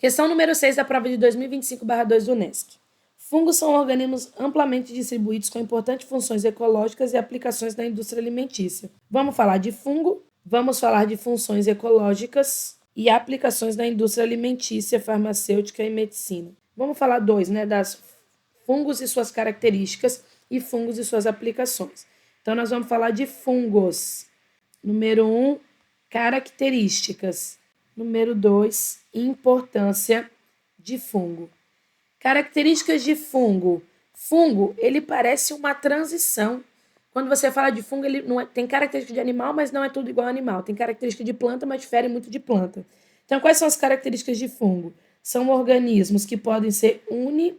Questão número 6 da prova de 2025/2 do UNESC. Fungos são organismos amplamente distribuídos com importantes funções ecológicas e aplicações na indústria alimentícia. Vamos falar de fungo, vamos falar de funções ecológicas e aplicações na indústria alimentícia, farmacêutica e medicina. Vamos falar das fungos e suas características e fungos e suas aplicações. Então, nós vamos falar de fungos. Número 1, características. Número 2, importância de fungo. Características de fungo. Fungo, ele parece uma transição. Quando você fala de fungo, ele não tem característica de animal, mas não é tudo igual ao animal. Tem característica de planta, mas difere muito de planta. Então, quais são as características de fungo? São organismos que podem ser uni-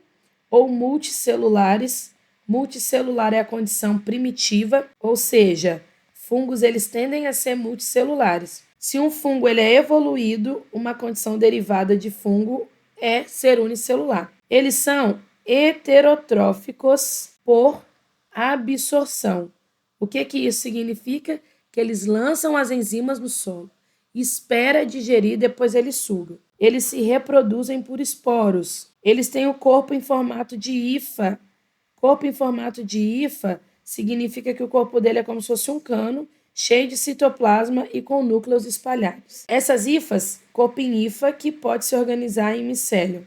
ou multicelulares. Multicelular é a condição primitiva, ou seja, fungos eles tendem a ser multicelulares. Se um fungo ele é evoluído, uma condição derivada de fungo é ser unicelular. Eles são heterotróficos por absorção. O que isso significa? Que eles lançam as enzimas no solo, espera digerir, depois eles sugam. Eles se reproduzem por esporos. Eles têm o corpo em formato de hifa. Corpo em formato de hifa significa que o corpo dele é como se fosse um cano, cheio de citoplasma e com núcleos espalhados. Essas hifas, corpo em hifa, que pode se organizar em micélio.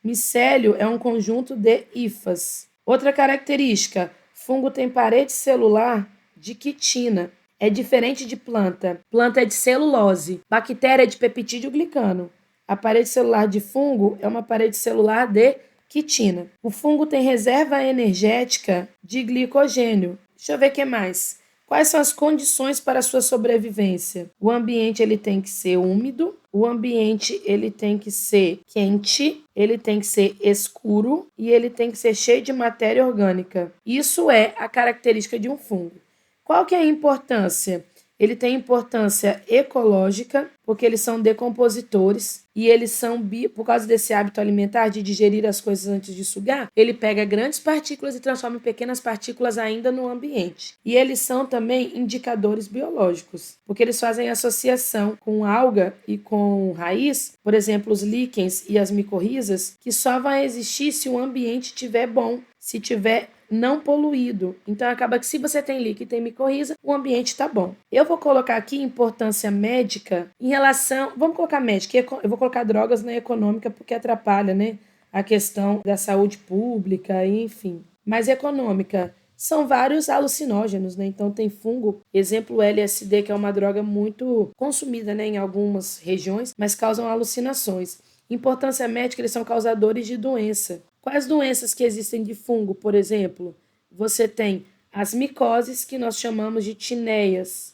Micélio é um conjunto de hifas. Outra característica, fungo tem parede celular de quitina. É diferente de planta. Planta é de celulose. Bactéria é de peptídeo glicano. A parede celular de fungo é uma parede celular de quitina. O fungo tem reserva energética de glicogênio. Deixa eu ver o que mais. Quais são as condições para a sua sobrevivência? O ambiente ele tem que ser úmido, o ambiente ele tem que ser quente, ele tem que ser escuro e ele tem que ser cheio de matéria orgânica. Isso é a característica de um fungo. Qual que é a importância? Ele tem importância ecológica, porque eles são decompositores e eles são, por causa desse hábito alimentar de digerir as coisas antes de sugar, ele pega grandes partículas e transforma em pequenas partículas ainda no ambiente. E eles são também indicadores biológicos, porque eles fazem associação com alga e com raiz, por exemplo, os líquens e as micorrizas, que só vai existir se o ambiente estiver bom, se tiver não poluído. Então, acaba que se você tem líquido e tem micorriza, o ambiente está bom. Eu vou colocar aqui importância médica em relação... Vamos colocar médica. Eu vou colocar drogas na econômica porque atrapalha, né? A questão da saúde pública, enfim. Mas econômica, são vários alucinógenos, né? Então, tem fungo, exemplo LSD, que é uma droga muito consumida, né, em algumas regiões, mas causam alucinações. Importância médica, eles são causadores de doença. Quais doenças que existem de fungo, por exemplo? Você tem as micoses, que nós chamamos de tineias.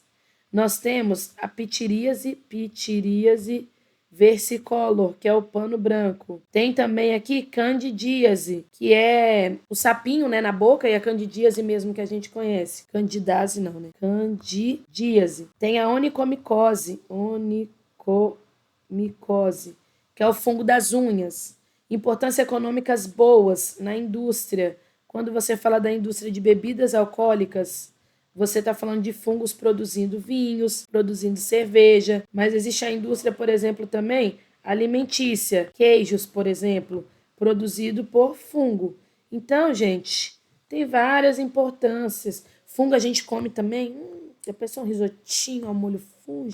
Nós temos a pitiríase versicolor, que é o pano branco. Tem também aqui candidíase, que é o sapinho, né, na boca, e a candidíase mesmo que a gente conhece. Candidase não, né? Candidíase. Tem a onicomicose, que é o fungo das unhas. Importância econômicas boas na indústria. Quando você fala da indústria de bebidas alcoólicas, você está falando de fungos produzindo vinhos, produzindo cerveja, mas existe a indústria, por exemplo, também alimentícia, queijos, por exemplo, produzido por fungo. Então, gente, tem várias importâncias. Fungo a gente come também. Depois um risotinho ao molho fungo.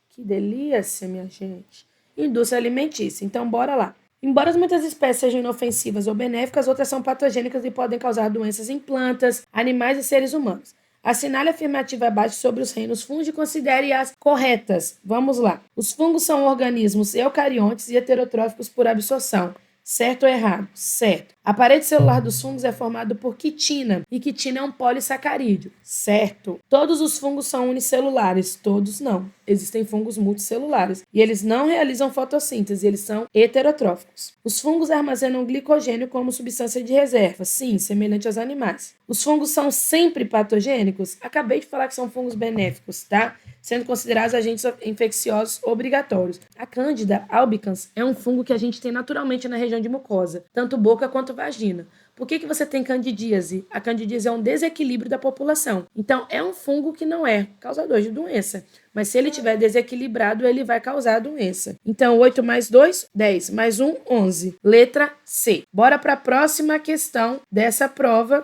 Que delícia, minha gente. Indústria alimentícia. Então, bora lá. Embora muitas espécies sejam inofensivas ou benéficas, outras são patogênicas e podem causar doenças em plantas, animais e seres humanos. Assinale a afirmativa abaixo sobre os reinos fungos e considere as corretas. Vamos lá. Os fungos são organismos eucariontes e heterotróficos por absorção. Certo ou errado? Certo. A parede celular dos fungos é formada por quitina, e quitina é um polissacarídeo. Certo. Todos os fungos são unicelulares, todos não. Existem fungos multicelulares, e eles não realizam fotossíntese, eles são heterotróficos. Os fungos armazenam glicogênio como substância de reserva, sim, semelhante aos animais. Os fungos são sempre patogênicos? Acabei de falar que são fungos benéficos, tá? Sendo considerados agentes infecciosos obrigatórios. A Candida albicans é um fungo que a gente tem naturalmente na região de mucosa, tanto boca quanto vagina. Por que você tem candidíase? A candidíase é um desequilíbrio da população. Então, é um fungo que não é causador de doença. Mas se ele estiver desequilibrado, ele vai causar doença. Então, 8 mais 2, 10. Mais 1, 11. Letra C. Bora para a próxima questão dessa prova,